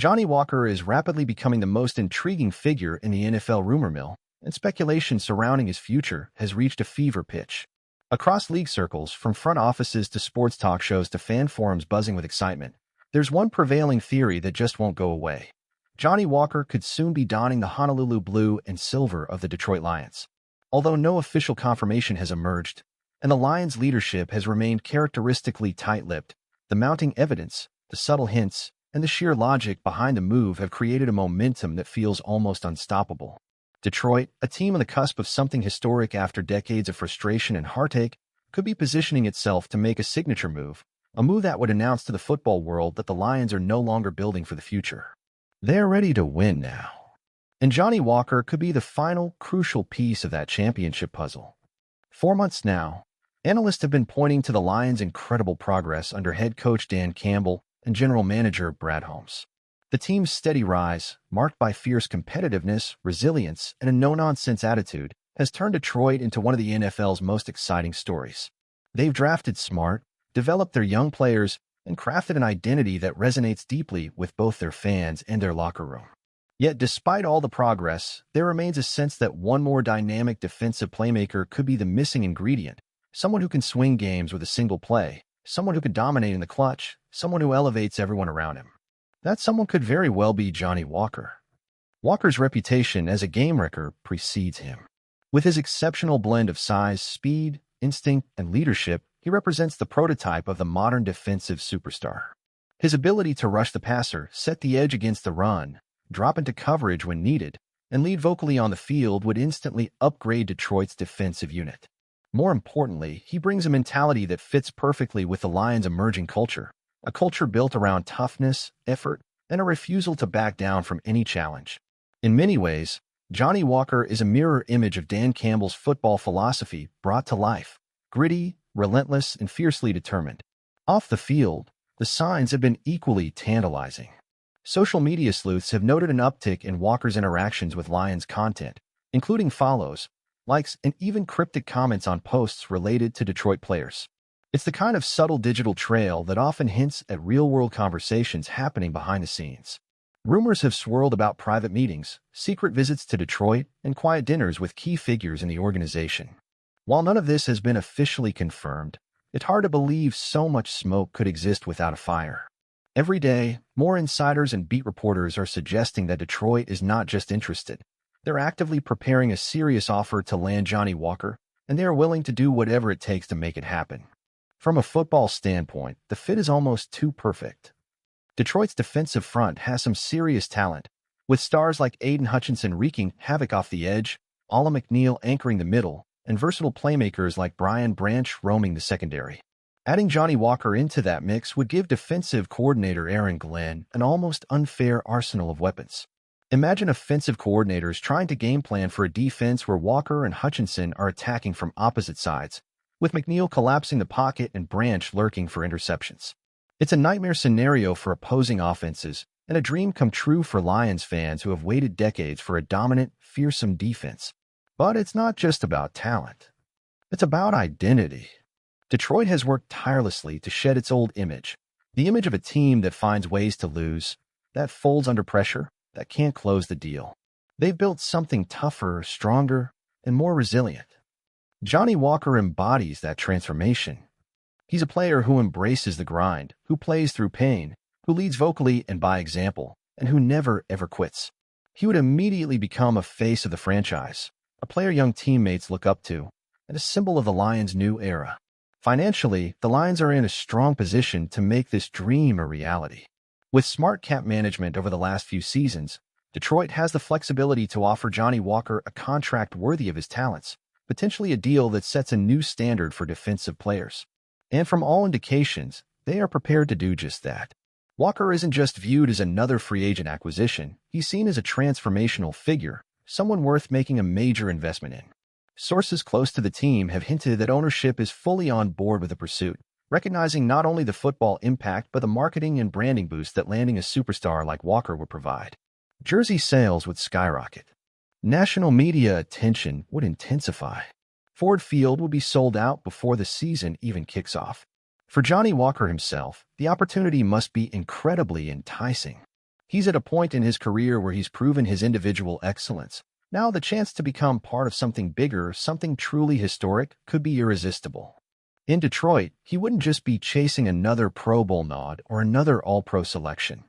Johnny Walker is rapidly becoming the most intriguing figure in the NFL rumor mill, and speculation surrounding his future has reached a fever pitch. Across league circles, from front offices to sports talk shows to fan forums buzzing with excitement, there's one prevailing theory that just won't go away. Johnny Walker could soon be donning the Honolulu blue and silver of the Detroit Lions. Although no official confirmation has emerged, and the Lions' leadership has remained characteristically tight-lipped, the mounting evidence, the subtle hints, and the sheer logic behind the move have created a momentum that feels almost unstoppable. Detroit, a team on the cusp of something historic after decades of frustration and heartache, could be positioning itself to make a signature move, a move that would announce to the football world that the Lions are no longer building for the future. They're ready to win now. And Johnny Walker could be the final, crucial piece of that championship puzzle. 4 months now, analysts have been pointing to the Lions' incredible progress under head coach Dan Campbell and general manager Brad Holmes. The team's steady rise, marked by fierce competitiveness, resilience, and a no-nonsense attitude, has turned Detroit into one of the NFL's most exciting stories. They've drafted smart, developed their young players, and crafted an identity that resonates deeply with both their fans and their locker room. Yet despite all the progress, there remains a sense that one more dynamic defensive playmaker could be the missing ingredient, someone who can swing games with a single play, someone who could dominate in the clutch, someone who elevates everyone around him. That someone could very well be Johnny Walker. Walker's reputation as a game wrecker precedes him. With his exceptional blend of size, speed, instinct, and leadership, he represents the prototype of the modern defensive superstar. His ability to rush the passer, set the edge against the run, drop into coverage when needed, and lead vocally on the field would instantly upgrade Detroit's defensive unit. More importantly, he brings a mentality that fits perfectly with the Lions' emerging culture, a culture built around toughness, effort, and a refusal to back down from any challenge. In many ways, Johnny Walker is a mirror image of Dan Campbell's football philosophy brought to life, gritty, relentless, and fiercely determined. Off the field, the signs have been equally tantalizing. Social media sleuths have noted an uptick in Walker's interactions with Lions content, including follows, likes, and even cryptic comments on posts related to Detroit players. It's the kind of subtle digital trail that often hints at real-world conversations happening behind the scenes. Rumors have swirled about private meetings, secret visits to Detroit, and quiet dinners with key figures in the organization. While none of this has been officially confirmed, it's hard to believe so much smoke could exist without a fire. Every day, more insiders and beat reporters are suggesting that Detroit is not just interested. They're actively preparing a serious offer to land Johnny Walker, and they are willing to do whatever it takes to make it happen. From a football standpoint, the fit is almost too perfect. Detroit's defensive front has some serious talent, with stars like Aiden Hutchinson wreaking havoc off the edge, Ala McNeil anchoring the middle, and versatile playmakers like Brian Branch roaming the secondary. Adding Johnny Walker into that mix would give defensive coordinator Aaron Glenn an almost unfair arsenal of weapons. Imagine offensive coordinators trying to game plan for a defense where Walker and Hutchinson are attacking from opposite sides, with McNeil collapsing the pocket and Branch lurking for interceptions. It's a nightmare scenario for opposing offenses and a dream come true for Lions fans who have waited decades for a dominant, fearsome defense. But it's not just about talent. It's about identity. Detroit has worked tirelessly to shed its old image, the image of a team that finds ways to lose, that folds under pressure, that can't close the deal. They've built something tougher, stronger, and more resilient. Johnny Walker embodies that transformation. He's a player who embraces the grind, who plays through pain, who leads vocally and by example, and who never, ever quits. He would immediately become a face of the franchise, a player young teammates look up to, and a symbol of the Lions' new era. Financially, the Lions are in a strong position to make this dream a reality. With smart cap management over the last few seasons, Detroit has the flexibility to offer Johnny Walker a contract worthy of his talents, potentially a deal that sets a new standard for defensive players. And from all indications, they are prepared to do just that. Walker isn't just viewed as another free agent acquisition, he's seen as a transformational figure, someone worth making a major investment in. Sources close to the team have hinted that ownership is fully on board with the pursuit, recognizing not only the football impact but the marketing and branding boost that landing a superstar like Walker would provide. Jersey sales would skyrocket. National media attention would intensify. Ford Field would be sold out before the season even kicks off. For Johnny Walker himself, the opportunity must be incredibly enticing. He's at a point in his career where he's proven his individual excellence. Now the chance to become part of something bigger, something truly historic, could be irresistible. In Detroit, he wouldn't just be chasing another Pro Bowl nod or another All-Pro selection.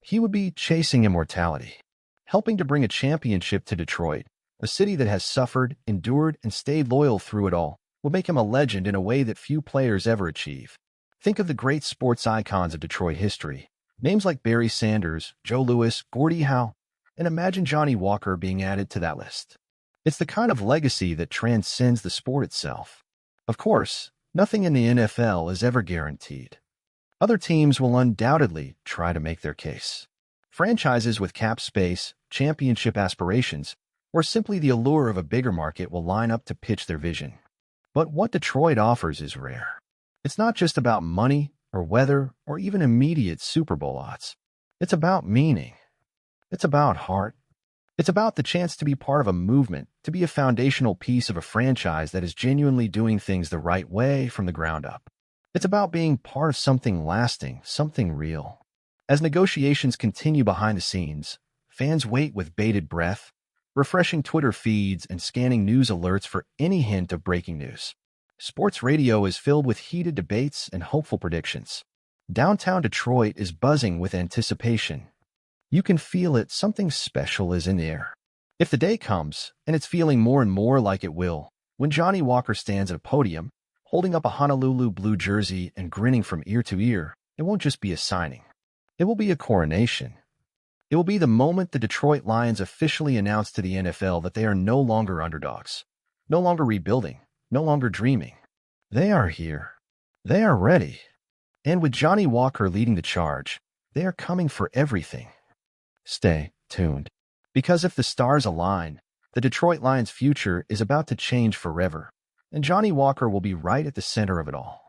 He would be chasing immortality, helping to bring a championship to Detroit, a city that has suffered, endured, and stayed loyal through it all, will make him a legend in a way that few players ever achieve. Think of the great sports icons of Detroit history. Names like Barry Sanders, Joe Louis, Gordie Howe, and imagine Johnny Walker being added to that list. It's the kind of legacy that transcends the sport itself. Of course, nothing in the NFL is ever guaranteed. Other teams will undoubtedly try to make their case. Franchises with cap space, championship aspirations, or simply the allure of a bigger market will line up to pitch their vision. But what Detroit offers is rare. It's not just about money or weather or even immediate Super Bowl odds. It's about meaning. It's about heart. It's about the chance to be part of a movement, to be a foundational piece of a franchise that is genuinely doing things the right way from the ground up. It's about being part of something lasting, something real. As negotiations continue behind the scenes, fans wait with bated breath, refreshing Twitter feeds and scanning news alerts for any hint of breaking news. Sports radio is filled with heated debates and hopeful predictions. Downtown Detroit is buzzing with anticipation. You can feel it, something special is in the air. If the day comes, and it's feeling more and more like it will, when Johnny Walker stands at a podium, holding up a Honolulu blue jersey and grinning from ear to ear, it won't just be a signing. It will be a coronation. It will be the moment the Detroit Lions officially announce to the NFL that they are no longer underdogs, no longer rebuilding, no longer dreaming. They are here. They are ready. And with Johnny Walker leading the charge, they are coming for everything. Stay tuned. Because if the stars align, the Detroit Lions' future is about to change forever, and Johnny Walker will be right at the center of it all.